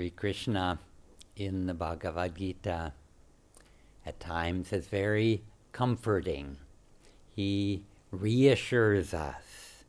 Sri Krishna in the Bhagavad Gita at times is very comforting. He reassures us.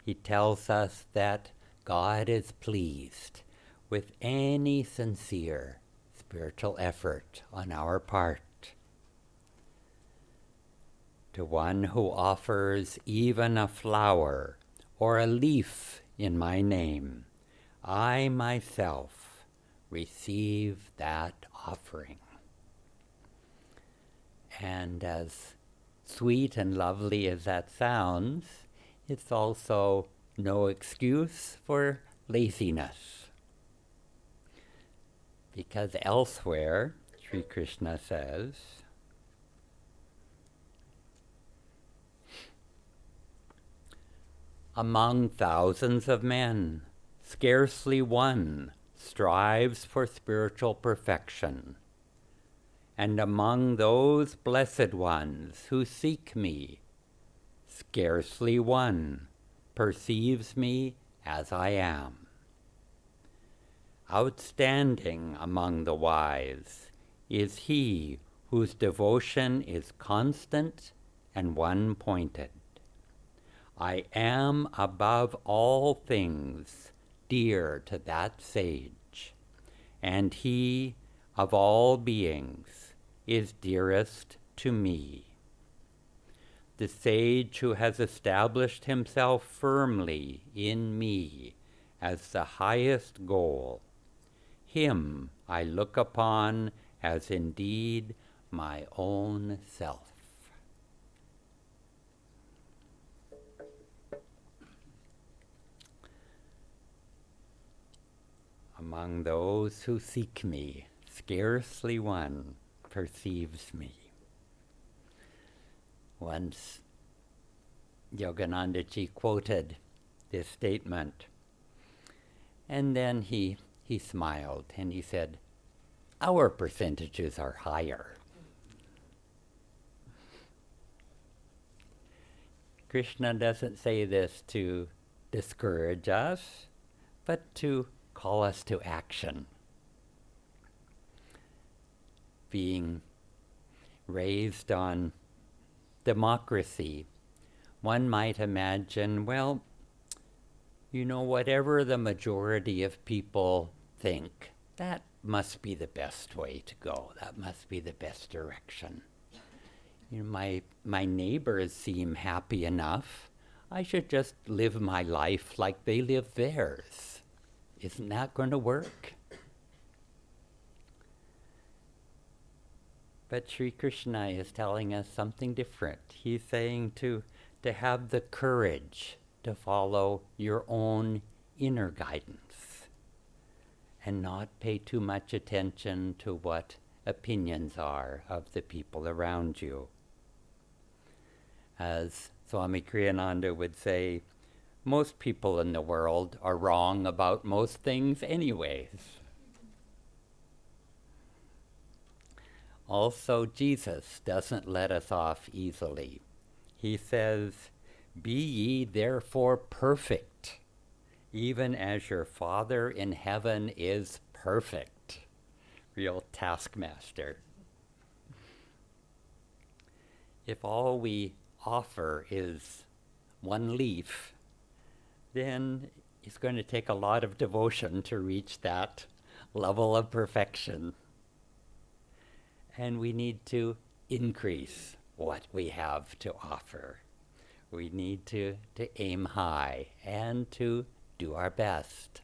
He tells us that God is pleased with any sincere spiritual effort on our part. To one who offers even a flower or a leaf in my name, I myself receive that offering. And as sweet and lovely as that sounds, it's also no excuse for laziness. Because elsewhere, Sri Krishna says, among thousands of men, scarcely one strives for spiritual perfection. And among those blessed ones who seek me, scarcely one perceives me as I am. Outstanding among the wise is he whose devotion is constant and one-pointed. I am above all things dear to that sage, and he of all beings is dearest to me. The sage who has established himself firmly in me as the highest goal, him I look upon as indeed my own self. Among those who seek me, scarcely one perceives me. Once Yoganandaji quoted this statement, and then he smiled and he said, our percentages are higher. Krishna doesn't say this to discourage us, but to call us to action. Being raised on democracy, one might imagine, well, whatever the majority of people think, that must be the best way to go. That must be the best direction. My neighbors seem happy enough. I should just live my life like they live theirs. Isn't that going to work? But Sri Krishna is telling us something different. He's saying to have the courage to follow your own inner guidance and not pay too much attention to what opinions are of the people around you. As Swami Kriyananda would say, most people in the world are wrong about most things anyways. Also, Jesus doesn't let us off easily. He says, be ye therefore perfect, even as your Father in heaven is perfect. Real taskmaster. If all we offer is one leaf, then it's going to take a lot of devotion to reach that level of perfection. And we need to increase what we have to offer. We need to aim high and to do our best.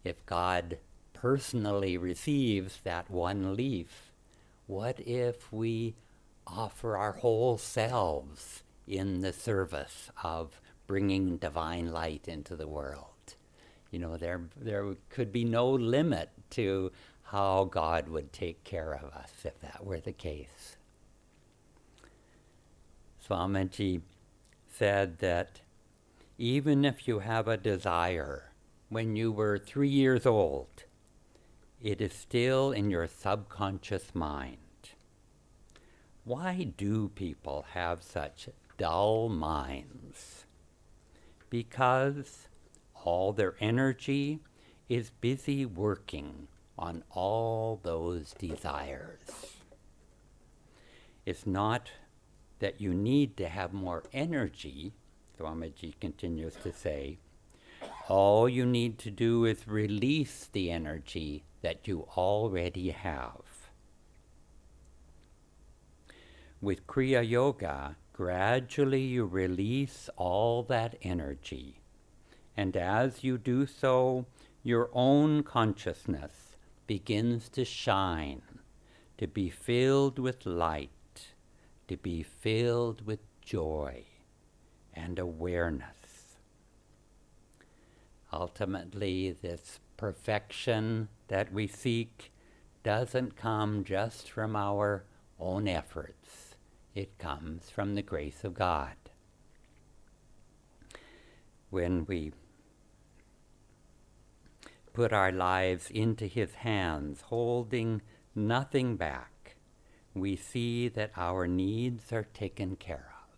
If God personally receives that one leaf, what if we offer our whole selves in the service of bringing divine light into the world? There could be no limit to how God would take care of us if that were the case. Swamiji said that even if you have a desire when you were 3 years old, it is still in your subconscious mind. Why do people have such dull minds? Because all their energy is busy working on all those desires. It's not that you need to have more energy, Swamiji continues to say. All you need to do is release the energy that you already have. With Kriya Yoga, gradually you release all that energy. And as you do so, your own consciousness begins to shine, to be filled with light, to be filled with joy and awareness. Ultimately, this perfection that we seek doesn't come just from our own efforts. It comes from the grace of God. When we put our lives into His hands, holding nothing back, we see that our needs are taken care of,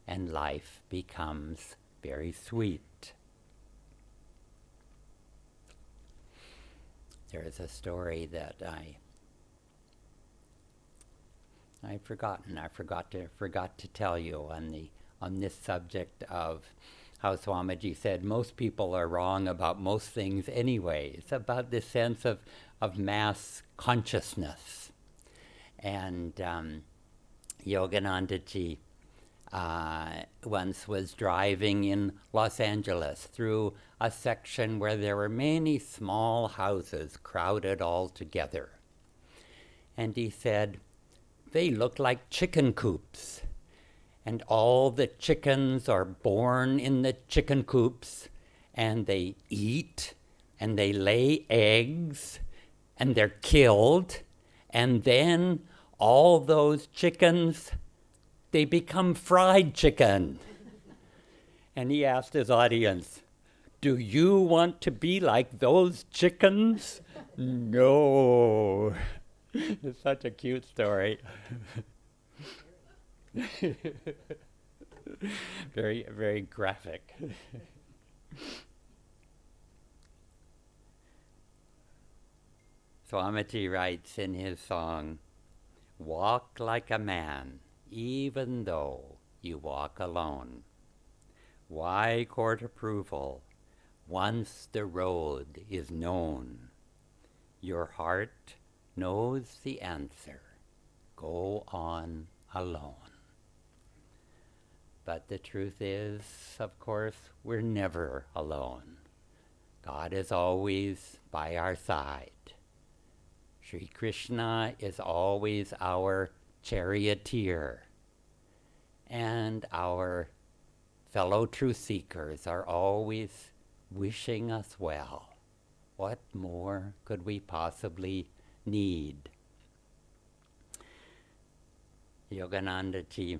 and life becomes very sweet. There is a story that I've forgotten. I forgot to tell you on this subject of how Swamiji said most people are wrong about most things anyway. It's about this sense of mass consciousness. And Yoganandaji once was driving in Los Angeles through a section where there were many small houses crowded all together. And he said, they look like chicken coops. And all the chickens are born in the chicken coops, and they eat, and they lay eggs, and they're killed, and then all those chickens, they become fried chicken. And he asked his audience, do you want to be like those chickens? No. It's such a cute story. Very, very graphic. Swamiji writes in his song, walk like a man, even though you walk alone. Why court approval once the road is known? Your heart knows the answer. Go on alone. But the truth is, of course, we're never alone. God is always by our side. Sri Krishna is always our charioteer. And our fellow truth seekers are always wishing us well. What more could we possibly need? Yoganandaji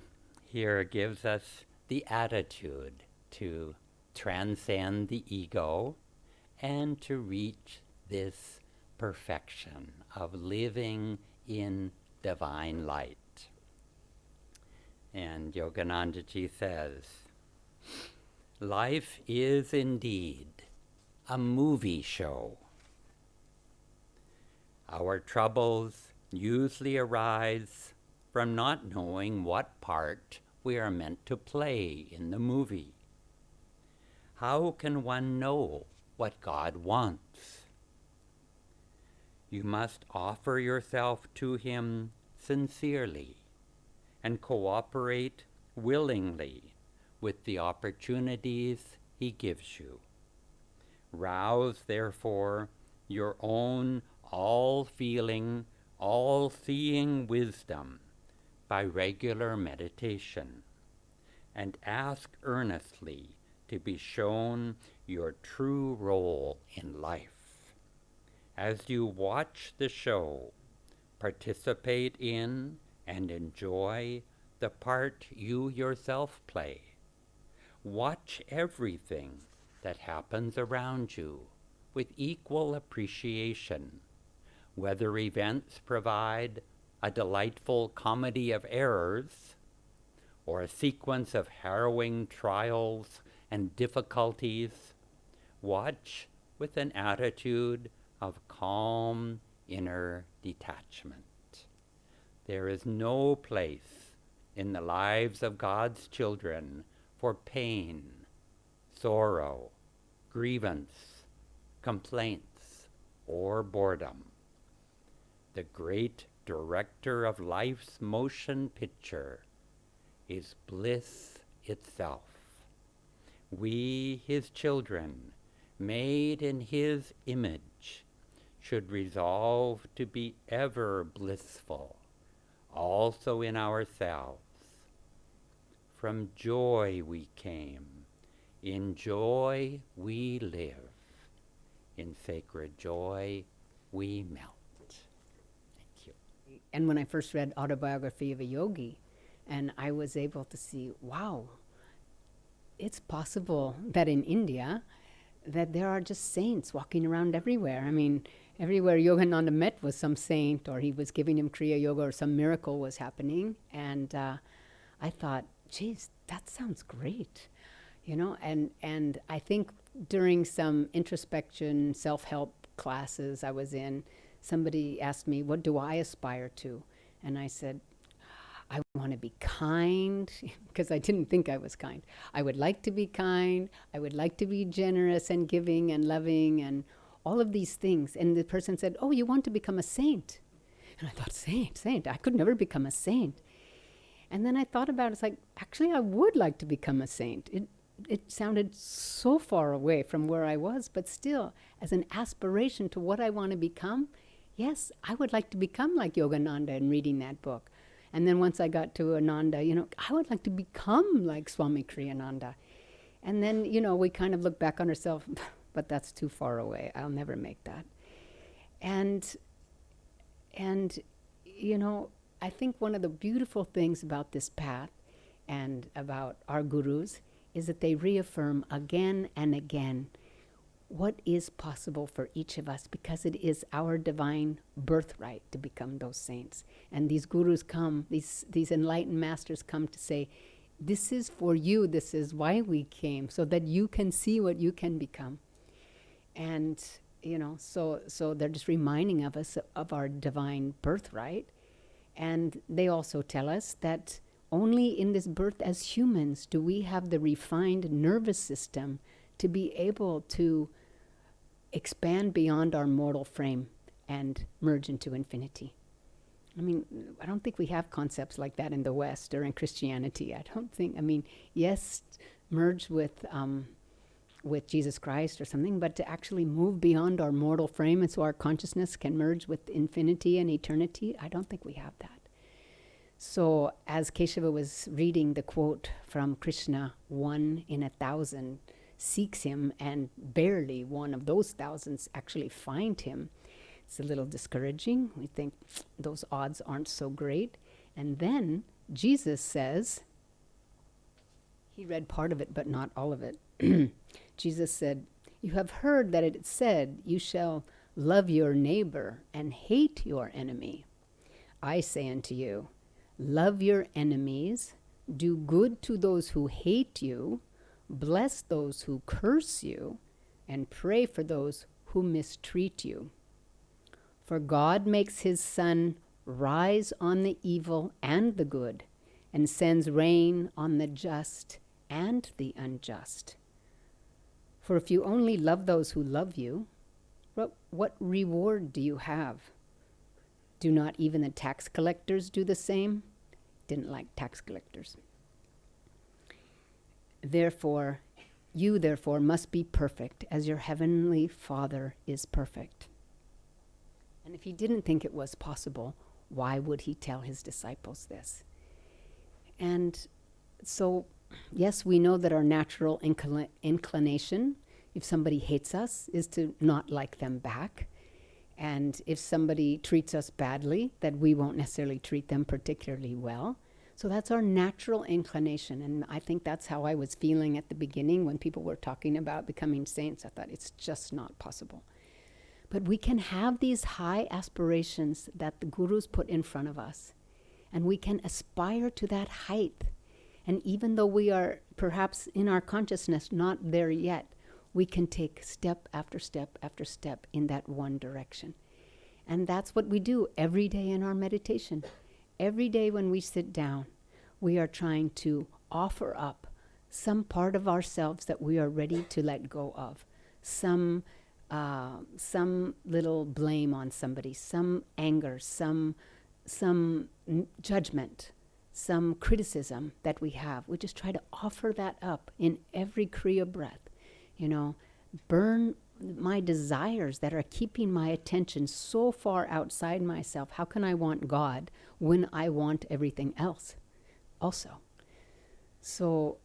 here gives us the attitude to transcend the ego and to reach this perfection of living in divine light. And Yoganandaji says, life is indeed a movie show. Our troubles usually arise from not knowing what part we are meant to play in the movie. How can one know what God wants? You must offer yourself to Him sincerely and cooperate willingly with the opportunities He gives you. Rouse, therefore, your own all-feeling, all-seeing wisdom by regular meditation, and ask earnestly to be shown your true role in life. As you watch the show, participate in and enjoy the part you yourself play. Watch everything that happens around you with equal appreciation, whether events provide a delightful comedy of errors or a sequence of harrowing trials and difficulties. Watch with an attitude of calm inner detachment. There is no place in the lives of God's children for pain, sorrow, grievance, complaints, or boredom. The great director of life's motion picture is bliss itself. We, his children, made in his image, should resolve to be ever blissful, also in ourselves. From joy we came, in joy we live, in sacred joy we melt. Thank you. And when I first read Autobiography of a Yogi, and I was able to see, wow, it's possible that in India, that there are just saints walking around everywhere. I mean, everywhere Yogananda met was some saint, or he was giving him Kriya Yoga, or some miracle was happening. And I thought, geez, that sounds great. You know, and I think during some introspection, self-help classes I was in, somebody asked me, what do I aspire to? And I said, I want to be kind, because I didn't think I was kind. I would like to be kind. I would like to be generous and giving and loving and all of these things. And the person said, oh, you want to become a saint. And I thought, saint. I could never become a saint. And then I thought about it. It's like, actually, I would like to become a saint. It sounded so far away from where I was, but still, as an aspiration to what I want to become, yes, I would like to become like Yogananda in reading that book. And then once I got to Ananda, you know, I would like to become like Swami Kriyananda. And then, you know, we kind of look back on ourselves, but that's too far away. I'll never make that. And you know, I think one of the beautiful things about this path and about our gurus is that they reaffirm again and again what is possible for each of us, because it is our divine birthright to become those saints. And these gurus come, these enlightened masters come to say, this is for you, this is why we came, so that you can see what you can become. And, you know, so they're just reminding of us of our divine birthright. And they also tell us that only in this birth as humans do we have the refined nervous system to be able to expand beyond our mortal frame and merge into infinity. I mean, I don't think we have concepts like that in the West or in Christianity. I don't think, I mean, yes, merge with Jesus Christ or something, but to actually move beyond our mortal frame and so our consciousness can merge with infinity and eternity, I don't think we have that. So as Keshava was reading the quote from Krishna, 1 in 1,000 seeks him, and barely one of those thousands actually find him. It's a little discouraging. We think those odds aren't so great. And then Jesus says, he read part of it, but not all of it. Jesus said, you have heard that it said, you shall love your neighbor and hate your enemy. I say unto you, love your enemies, do good to those who hate you, bless those who curse you, and pray for those who mistreat you. For God makes his sun rise on the evil and the good, and sends rain on the just and the unjust. For if you only love those who love you, what reward do you have? Do not even the tax collectors do the same? Didn't like tax collectors. Therefore, you therefore must be perfect as your heavenly Father is perfect. And if he didn't think it was possible, why would he tell his disciples this? And so, yes, we know that our natural inclination, if somebody hates us, is to not like them back. And if somebody treats us badly, that we won't necessarily treat them particularly well. So that's our natural inclination. And I think that's how I was feeling at the beginning when people were talking about becoming saints. I thought, it's just not possible. But we can have these high aspirations that the gurus put in front of us. And we can aspire to that height. And even though we are perhaps in our consciousness not there yet, we can take step after step after step in that one direction. And that's what we do every day in our meditation. Every day when we sit down, we are trying to offer up some part of ourselves that we are ready to let go of. Some little blame on somebody, some anger, some judgment, some criticism that we have. We just try to offer that up in every Kriya breath. Burn my desires that are keeping my attention so far outside myself. How can I want God when I want everything else also? So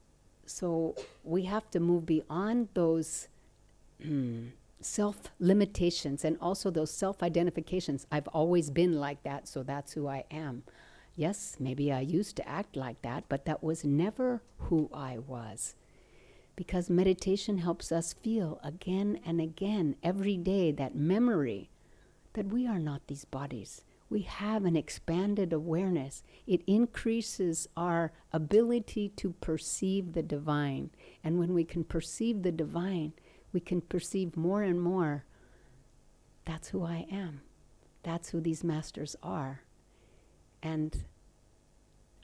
we have to move beyond those self-limitations and also those self-identifications. I've always been like that, so that's who I am. Yes, maybe I used to act like that, but that was never who I was. Because meditation helps us feel again and again, every day, that memory that we are not these bodies. We have an expanded awareness. It increases our ability to perceive the divine. And when we can perceive the divine, we can perceive more and more, that's who I am. That's who these masters are. And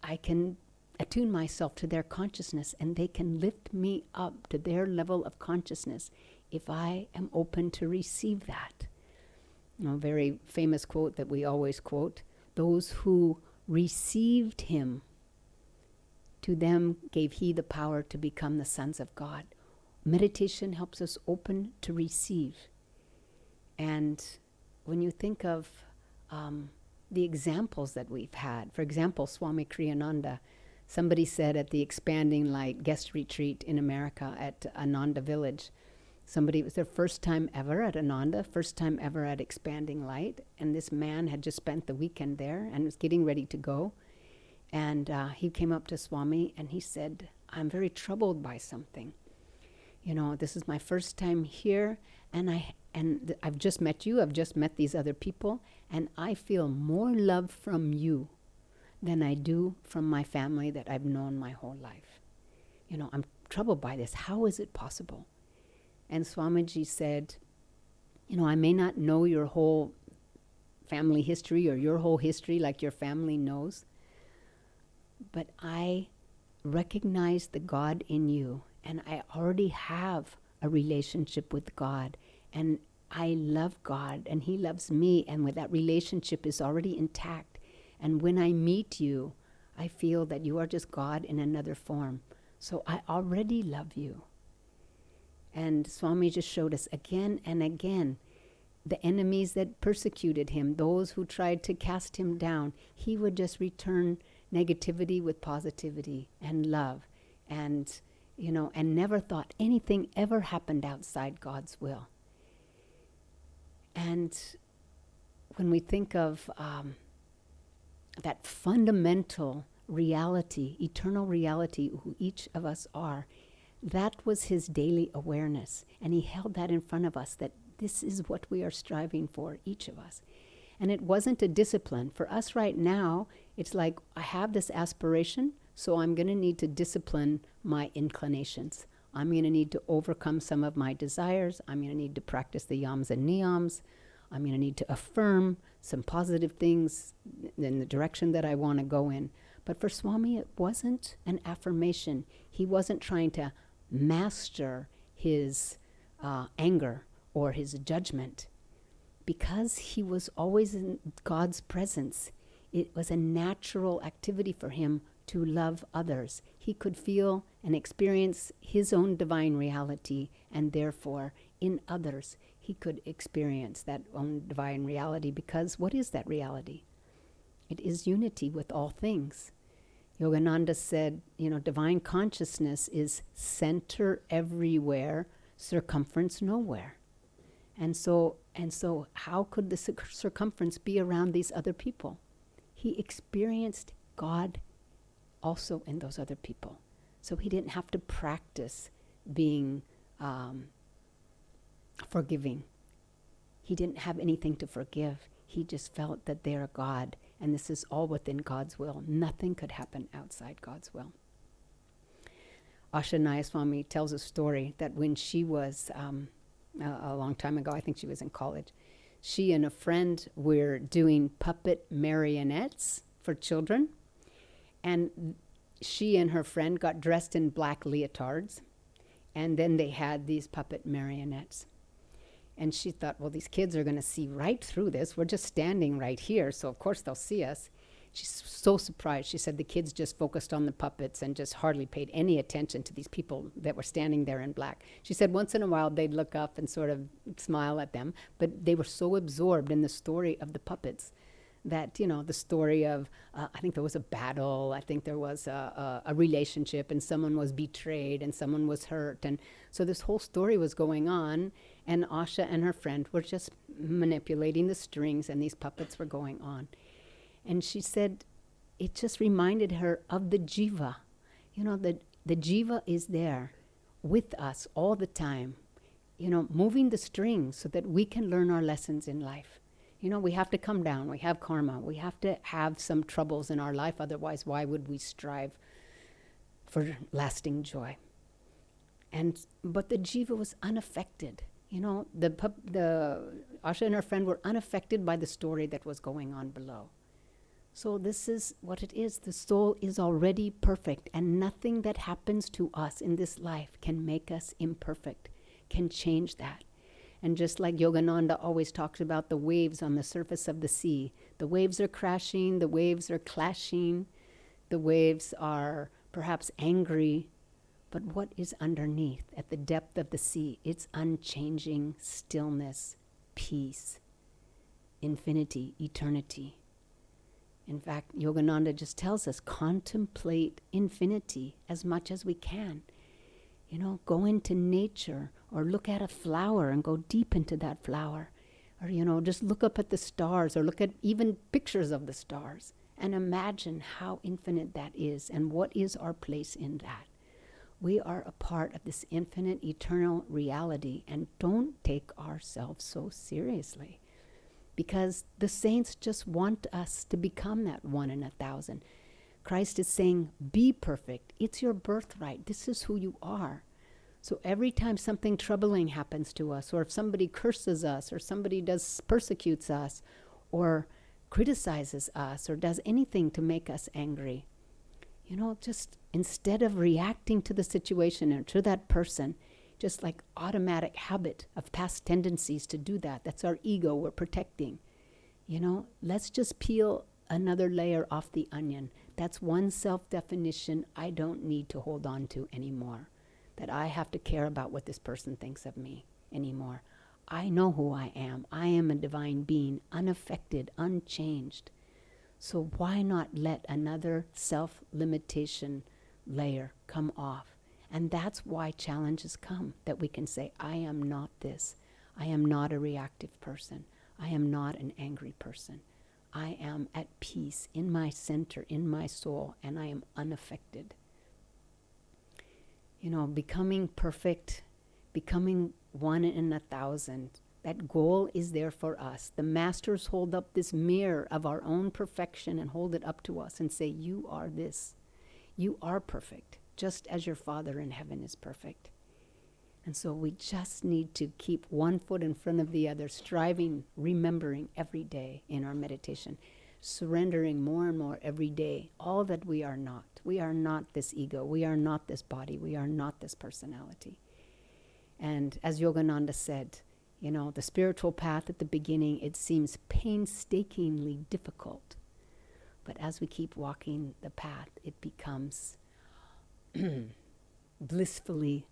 I can attune myself to their consciousness, and they can lift me up to their level of consciousness if I am open to receive that. A very famous quote that we always quote, those who received him, to them gave he the power to become the sons of God. Meditation helps us open to receive. And when you think of the examples that we've had, for example, Swami Kriyananda, somebody said at the Expanding Light guest retreat in America at Ananda Village, it was their first time ever at Ananda, first time ever at Expanding Light, and this man had just spent the weekend there and was getting ready to go. And he came up to Swami and he said, I'm very troubled by something. This is my first time here, and I've just met you, I've just met these other people, and I feel more love from you than I do from my family that I've known my whole life. I'm troubled by this. How is it possible? And Swamiji said, I may not know your whole family history or your whole history like your family knows, but I recognize the God in you, and I already have a relationship with God, and I love God, and he loves me, and with that relationship is already intact. And when I meet you, I feel that you are just God in another form. So I already love you. And Swami just showed us again and again the enemies that persecuted him, those who tried to cast him down. He would just return negativity with positivity and love, and and never thought anything ever happened outside God's will. And when we think of that fundamental reality, eternal reality, who each of us are, that was his daily awareness. And he held that in front of us, that this is what we are striving for, each of us. And it wasn't a discipline. For us right now, it's like, I have this aspiration, so I'm going to need to discipline my inclinations. I'm going to need to overcome some of my desires. I'm going to need to practice the yams and niyams. I'm going to need to affirm some positive things in the direction that I want to go in. But for Swami, it wasn't an affirmation. He wasn't trying to master his anger or his judgment. Because he was always in God's presence, it was a natural activity for him to love others. He could feel and experience his own divine reality, and therefore in others he could experience that own divine reality, because what is that reality? It is unity with all things. Yogananda said, divine consciousness is center everywhere, circumference nowhere. And so how could the circumference be around these other people? He experienced God also in those other people. So he didn't have to practice being forgiving. He didn't have anything to forgive. He just felt that they are God, and this is all within God's will. Nothing could happen outside God's will. Asha Nayaswami tells a story that when she was, a long time ago, I think she was in college, she and a friend were doing puppet marionettes for children. And she and her friend got dressed in black leotards. And then they had these puppet marionettes. And she thought, well, these kids are going to see right through this. We're just standing right here, so of course they'll see us. She's so surprised. She said the kids just focused on the puppets and just hardly paid any attention to these people that were standing there in black. She said once in a while they'd look up and sort of smile at them, but they were so absorbed in the story of the puppets that, you know, the story of, I think there was a battle, I think there was a relationship, and someone was betrayed and someone was hurt. And so this whole story was going on, and Asha and her friend were just manipulating the strings, and these puppets were going on. And she said it just reminded her of the jiva. You know, the jiva is there with us all the time, you know, moving the strings so that we can learn our lessons in life. You know, we have to come down. We have karma. We have to have some troubles in our life. Otherwise, why would we strive for lasting joy? But the jiva was unaffected. You know, the Asha and her friend were unaffected by the story that was going on below. So this is what it is. The soul is already perfect, and nothing that happens to us in this life can make us imperfect, can change that. And just like Yogananda always talks about the waves on the surface of the sea, the waves are crashing, the waves are clashing, the waves are perhaps angry, but what is underneath at the depth of the sea? It's unchanging stillness, peace, infinity, eternity. In fact, Yogananda just tells us, contemplate infinity as much as we can. You know, go into nature or look at a flower and go deep into that flower. Or, you know, just look up at the stars or look at even pictures of the stars and imagine how infinite that is and what is our place in that. We are a part of this infinite, eternal reality, and don't take ourselves so seriously. Because the saints just want us to become that 1 in 1,000. Christ is saying, be perfect. It's your birthright. This is who you are. So every time something troubling happens to us, or if somebody curses us, or somebody persecutes us, or criticizes us, or does anything to make us angry, you know, just instead of reacting to the situation or to that person, just like automatic habit of past tendencies to do that. That's our ego we're protecting. You know, let's just peel another layer off the onion. That's one self-definition I don't need to hold on to anymore. That I have to care about what this person thinks of me anymore. I know who I am. I am a divine being, unaffected, unchanged. So why not let another self-limitation layer come off? And that's why challenges come, that we can say, I am not this. I am not a reactive person. I am not an angry person. I am at peace in my center, in my soul, and I am unaffected. You know, becoming perfect, becoming 1 in 1,000, that goal is there for us. The masters hold up this mirror of our own perfection and hold it up to us and say, you are this. You are perfect, just as your Father in heaven is perfect. And so we just need to keep one foot in front of the other, striving, remembering every day in our meditation, surrendering more and more every day all that we are not. We are not this ego. We are not this body. We are not this personality. And as Yogananda said, you know, the spiritual path at the beginning, it seems painstakingly difficult. But as we keep walking the path, it becomes blissfully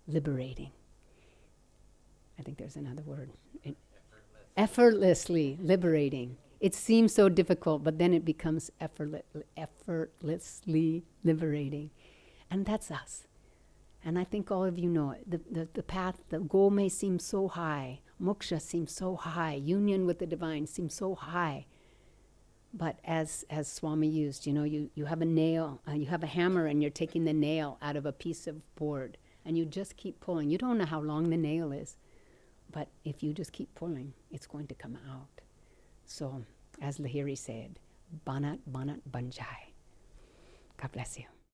liberating. I think there's another word. Effortlessly liberating. It seems so difficult, but then it becomes effortlessly liberating. And that's us. And I think all of you know it. The path, the goal may seem so high. Moksha seems so high. Union with the divine seems so high. But as Swami used, you know, you have a nail, you have a hammer and you're taking the nail out of a piece of board. And you just keep pulling. You don't know how long the nail is. But if you just keep pulling, it's going to come out. So, as Lahiri said, Banat Banat Banjai. God bless you.